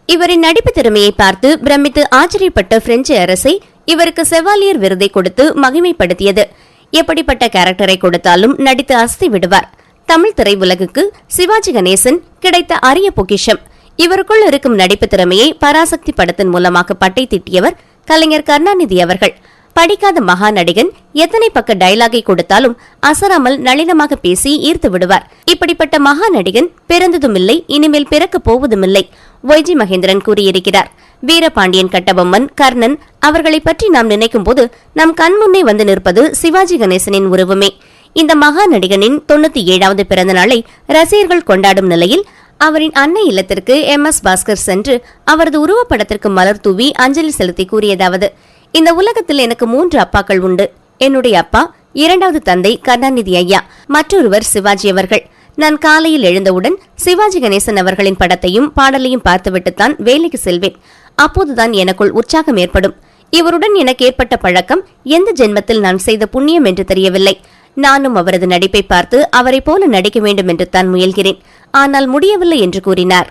இவரின் நடிப்பு திறமையை பார்த்து பிரமித்து ஆச்சரியப்பட்ட பிரெஞ்சு அரசை இவருக்கு செவாலியர் விருதை கொடுத்து மகிமைப்படுத்தியது. எப்படிப்பட்ட கேரக்டரை கொடுத்தாலும் நடித்து அசத்தி விடுவார். தமிழ் திரையுலகுக்கு சிவாஜி கணேசன் கிடைத்த அரிய பொக்கிஷம். இவருக்குள் இருக்கும் நடிப்பு திறமையை பராசக்தி படத்தின் மூலமாக பட்டை தீட்டியவர் கலைஞர் கருணாநிதி அவர்கள். படிக்காத மகா நடிகன் எத்தனை பக்க டயலாகை கொடுத்தாலும் அசராமல் நளினமாக பேசி ஈர்த்து விடுவார். இப்படிப்பட்ட மகா நடிகன் பிறந்ததுமில்லை, இனிமேல் பிறக்கப் போவதுமில்லை. ஒய்ஜி மகேந்திரன் கூறியிருக்கிறார். வீரபாண்டியன் கட்டபொம்மன், கர்ணன் அவர்களை பற்றி நாம் நினைக்கும் போது நம் கண்முன்னே வந்து நிற்பது சிவாஜி கணேசனின் உருவமே. இந்த மகா நடிகனின் 97வது பிறந்த நாளை ரசிகர்கள் கொண்டாடும் நிலையில் அவரின் அன்னை இல்லத்திற்கு MS பாஸ்கர் சென்று அவரது உருவப்படத்திற்கு மலர் தூவி அஞ்சலி செலுத்தி கூறியதாவது: இந்த உலகத்தில் எனக்கு 3 அப்பாக்கள் உண்டு. என்னுடைய அப்பா, 2வது தந்தை கருணாநிதி ஐயா, மற்றொருவர் சிவாஜி அவர்கள். நான் காலையில் எழுந்தவுடன் சிவாஜி கணேசன் அவர்களின் படத்தையும் பாடலையும் பார்த்துவிட்டுத்தான் வேலைக்கு செல்வேன். அப்போதுதான் எனக்குள் உற்சாகம் ஏற்படும். இவருடன் எனக்கு ஏற்பட்ட பழக்கம் எந்த ஜென்மத்தில் நான் செய்த புண்ணியம் என்று தெரியவில்லை. நானும் அவரது நடிப்பை பார்த்து அவரை போல நடிக்க வேண்டும் என்று தான் முயல்கிறேன். ஆனால் முடியவில்லை என்று கூறினார்.